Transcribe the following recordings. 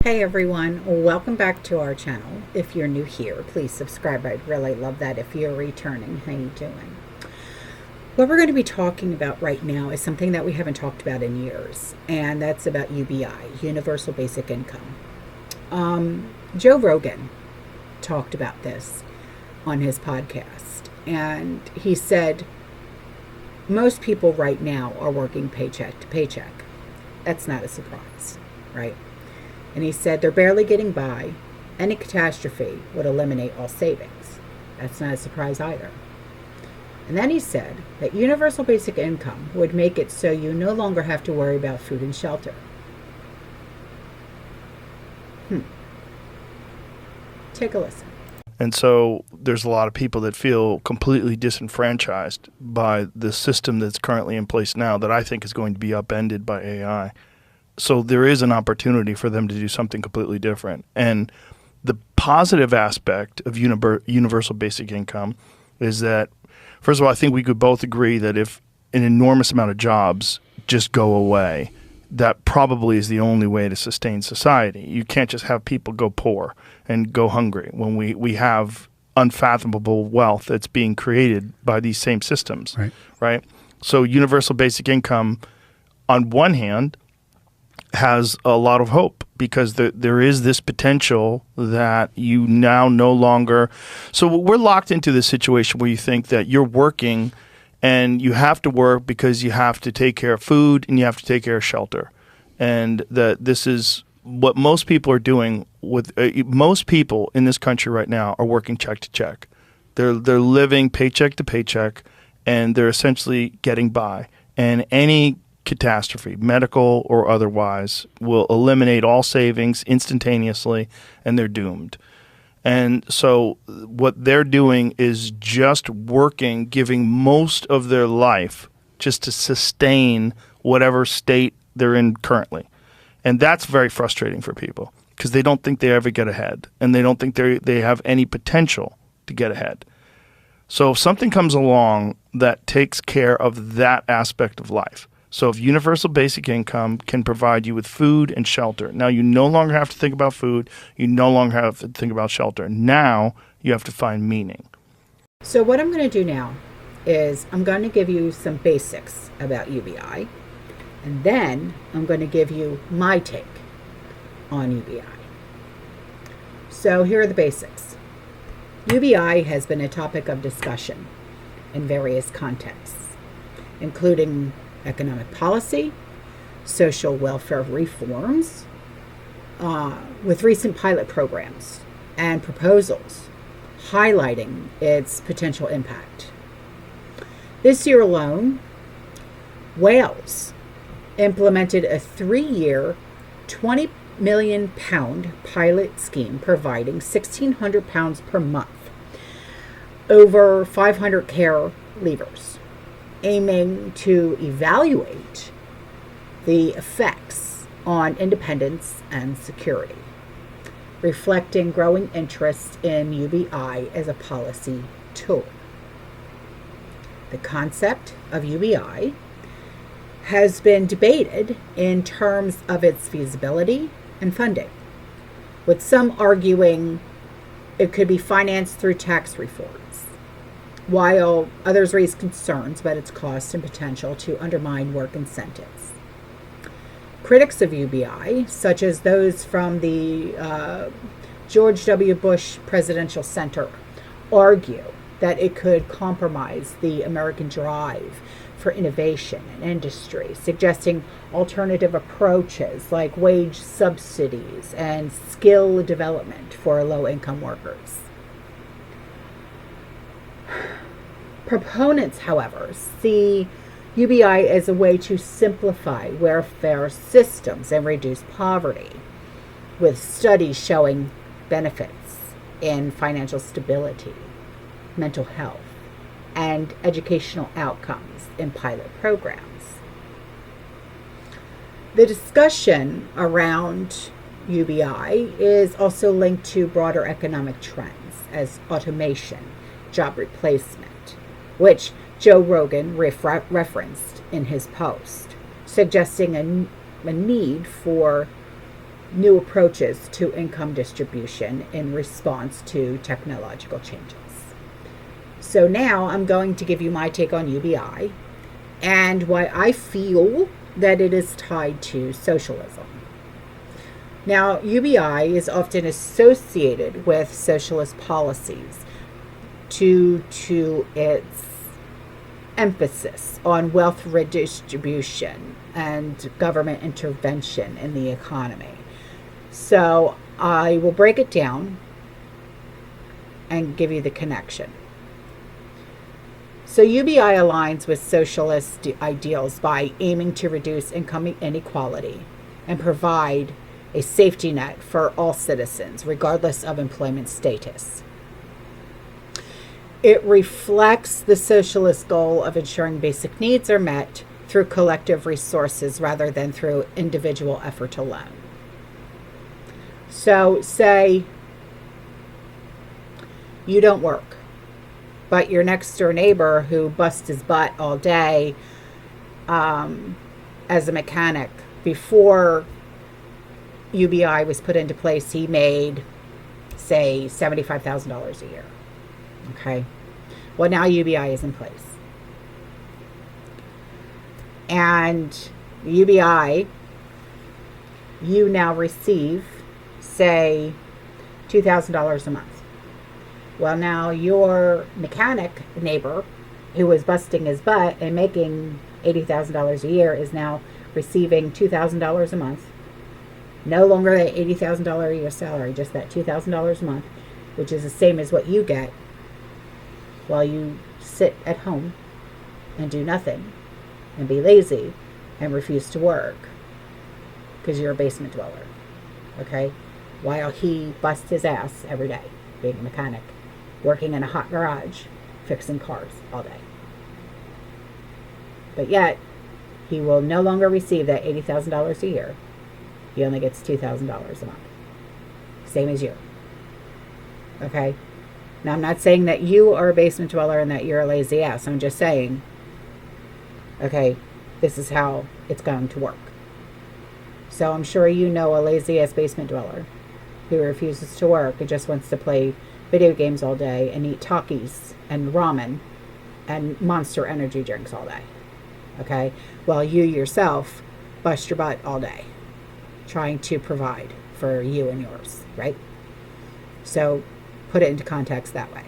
Hey everyone, welcome back to our channel. If you're new here, please subscribe. I'd really love that. If you're returning, how you doing? What we're going to be talking about right now is something that we haven't talked about in years, and that's about UBI, Universal Basic Income. Joe Rogan talked about this on his podcast, and he said most people right now are working paycheck to paycheck. That's not a surprise, right? And he said they're barely getting by. Any catastrophe would eliminate all savings. That's not a surprise either. And then he said that universal basic income would make it so you no longer have to worry about food and shelter. Take a listen. And so there's a lot of people that feel completely disenfranchised by the system that's currently in place now that I think is going to be upended by AI. So there is an opportunity for them to do something completely different. And the positive aspect of universal basic income is that, first of all, I think we could both agree that if an enormous amount of jobs just go away, that probably is the only way to sustain society. You can't just have people go poor and go hungry when we have unfathomable wealth that's being created by these same systems, right? So universal basic income, on one hand, has a lot of hope because there is this potential that you now no longer. So we're locked into this situation where you think that you're working and you have to work because you have to take care of food and you have to take care of shelter. And that this is what most people are doing with most people in this country right now are working check to check. They're living paycheck to paycheck and they're essentially getting by. And any catastrophe, medical or otherwise, will eliminate all savings instantaneously, and they're doomed. And so what they're doing is just working, giving most of their life just to sustain whatever state they're in currently. And that's very frustrating for people because they don't think they ever get ahead, and they don't think they have any potential to get ahead. So if something comes along that takes care of that aspect of life, so if universal basic income can provide you with food and shelter, now you no longer have to think about food, you no longer have to think about shelter. Now you have to find meaning. So what I'm going to do now is I'm going to give you some basics about UBI, and then I'm going to give you my take on UBI. So here are the basics. UBI has been a topic of discussion in various contexts, including economic policy, social welfare reforms, with recent pilot programs and proposals highlighting its potential impact. This year alone, Wales implemented a 3-year, £20 million pilot scheme providing £1,600 per month over 500 care leavers, aiming to evaluate the effects on independence and security, reflecting growing interest in UBI as a policy tool. The concept of UBI has been debated in terms of its feasibility and funding, with some arguing it could be financed through tax reforms, while others raise concerns about its cost and potential to undermine work incentives. Critics of UBI, such as those from the George W. Bush Presidential Center, argue that it could compromise the American drive for innovation and industry, suggesting alternative approaches like wage subsidies and skill development for low-income workers. Proponents, however, see UBI as a way to simplify welfare systems and reduce poverty, with studies showing benefits in financial stability, mental health, and educational outcomes in pilot programs. The discussion around UBI is also linked to broader economic trends as automation, job replacement, which Joe Rogan referenced in his post, suggesting a need for new approaches to income distribution in response to technological changes. So now I'm going to give you my take on UBI and why I feel that it is tied to socialism. Now, UBI is often associated with socialist policies due to its emphasis on wealth redistribution and government intervention in the economy. So I will break it down and give you the connection. So UBI aligns with socialist ideals by aiming to reduce income inequality and provide a safety net for all citizens, regardless of employment status. It reflects the socialist goal of ensuring basic needs are met through collective resources rather than through individual effort alone. So, say you don't work, but your next door neighbor who busts his butt all day as a mechanic, before UBI was put into place, he made, say, $75,000 a year. Okay. Well, now UBI is in place. And UBI, you now receive, say, $2,000 a month. Well, now your mechanic neighbor who was busting his butt and making $80,000 a year is now receiving $2,000 a month. No longer that $80,000 a year salary, just that $2,000 a month, which is the same as what you get while you sit at home and do nothing and be lazy and refuse to work because you're a basement dweller. Okay? While he busts his ass every day being a mechanic, working in a hot garage, fixing cars all day. But yet, he will no longer receive that $80,000 a year. He only gets $2,000 a month. Same as you. Okay? Now, I'm not saying that you are a basement dweller and that you're a lazy ass. I'm just saying, okay, this is how it's going to work. So I'm sure you know a lazy ass basement dweller who refuses to work and just wants to play video games all day and eat Takis and ramen and Monster energy drinks all day. Okay? While you yourself bust your butt all day trying to provide for you and yours, right? So put it into context that way.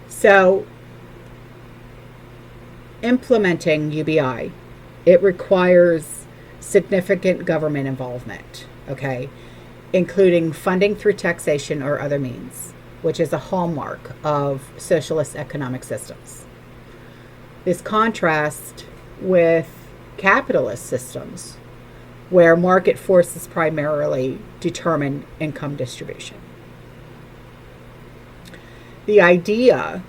So implementing UBI, it requires significant government involvement, okay, including funding through taxation or other means, which is a hallmark of socialist economic systems. This contrasts with capitalist systems where market forces primarily determine income distribution. The idea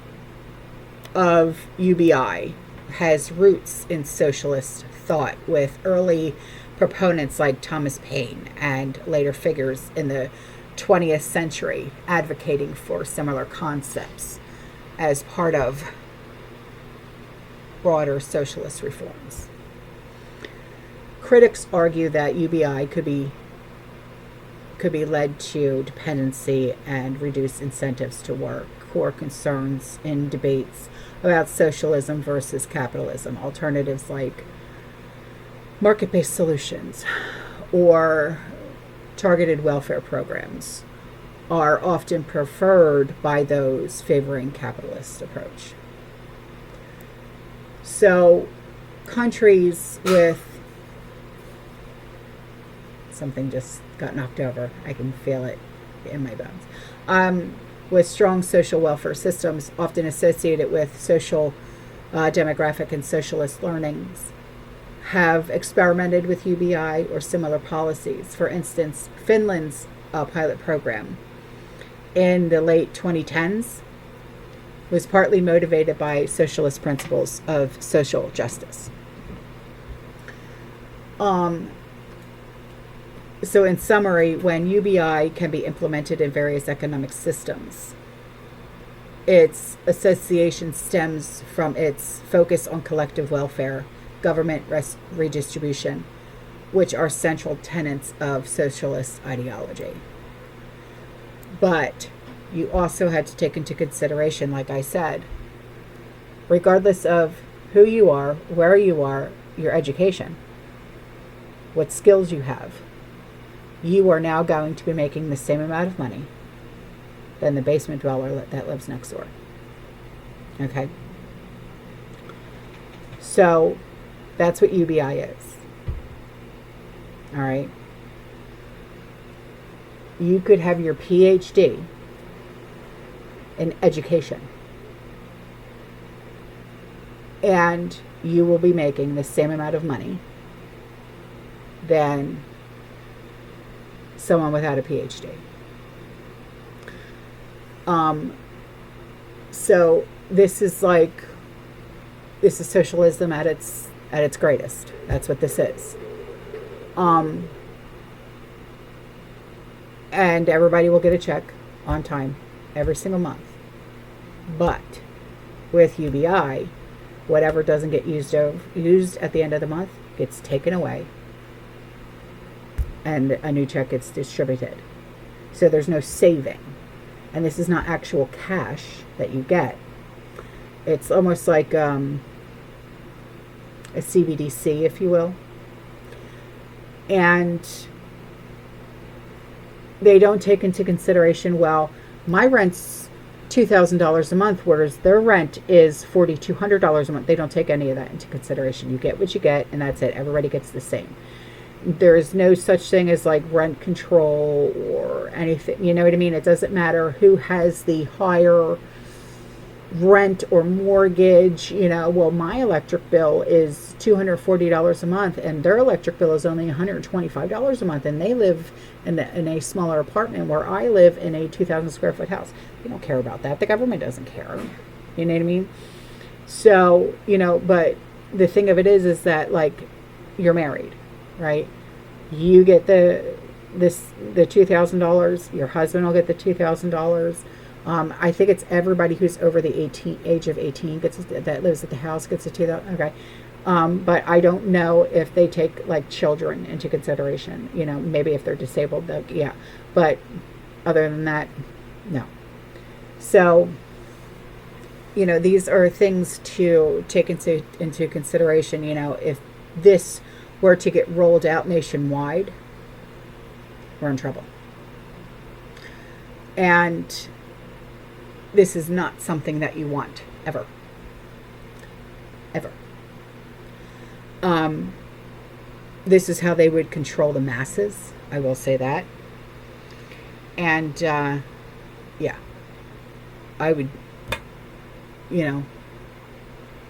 of UBI has roots in socialist thought, with early proponents like Thomas Paine and later figures in the 20th century advocating for similar concepts as part of broader socialist reforms. Critics argue that UBI could be led to dependency and reduce incentives to work, core concerns in debates about socialism versus capitalism. Alternatives like market-based solutions or targeted welfare programs are often preferred by those favoring capitalist approach. So countries with something just got knocked over. I can feel it in my bones. With strong social welfare systems, often associated with social, demographic, and socialist learnings, have experimented with UBI or similar policies. For instance, Finland's pilot program in the late 2010s was partly motivated by socialist principles of social justice. So in summary, when UBI can be implemented in various economic systems, its association stems from its focus on collective welfare, government redistribution, which are central tenets of socialist ideology. But you also had to take into consideration, like I said, regardless of who you are, where you are, your education, what skills you have, you are now going to be making the same amount of money than the basement dweller that lives next door. Okay? So that's what UBI is. All right? You could have your PhD in education, and you will be making the same amount of money than someone without a PhD. So this is socialism at its greatest. That's what this is. And everybody will get a check on time every single month. But with UBI, whatever doesn't get used at the end of the month gets taken away, and a new check gets distributed. So there's no saving. And this is not actual cash that you get. It's almost like a CBDC, if you will. And they don't take into consideration, well, my rent's $2,000 a month, whereas their rent is $4,200 a month. They don't take any of that into consideration. You get what you get, and that's it. Everybody gets the same. There is no such thing as like rent control or anything. You know what I mean? It doesn't matter who has the higher rent or mortgage. You know, well, my electric bill is $240 a month, and their electric bill is only $125 a month, and they live in a smaller apartment where I live in a 2,000 square foot house. They don't care about that. The government doesn't care. You know what I mean? So, you know, but the thing of it is that, like, you're married, right? You get the $2,000. Your husband will get the $2,000. I think it's everybody who's over the age of 18 that lives at the house gets the $2,000. Okay. But I don't know if they take like children into consideration. You know, maybe if they're disabled, yeah. But other than that, no. So, you know, these are things to take into consideration. You know, if this were to get rolled out nationwide, we're in trouble. And this is not something that you want, ever. Ever. This is how they would control the masses, I will say that. And, yeah. I would, you know,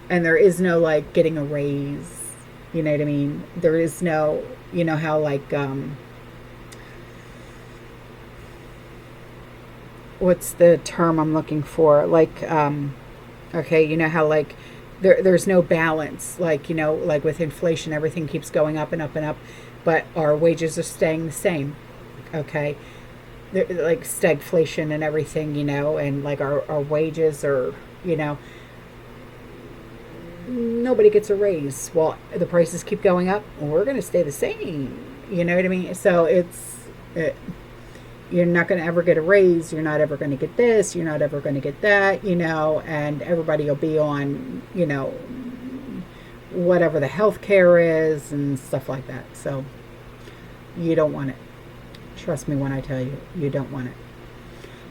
and there is no, like, getting a raise, you know what I mean? There is no, you know how, like, what's the term I'm looking for? Like, okay, you know how, like, there's no balance, like, you know, like with inflation, everything keeps going up and up and up, but our wages are staying the same, okay? Like stagflation and everything, you know, and like our wages are, you know, nobody gets a raise. Well, the prices keep going up, we're going to stay the same, you know what I mean? So you're not going to ever get a raise. You're not ever going to get this. You're not ever going to get that, you know, and everybody will be on, you know, whatever the health care is and stuff like that. So you don't want it. Trust me when I tell you, you don't want it.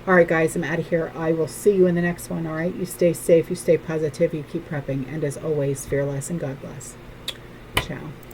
All right, guys, I'm out of here. I will see you in the next one, all right? You stay safe. You stay positive. You keep prepping. And as always, fear less and God bless. Ciao.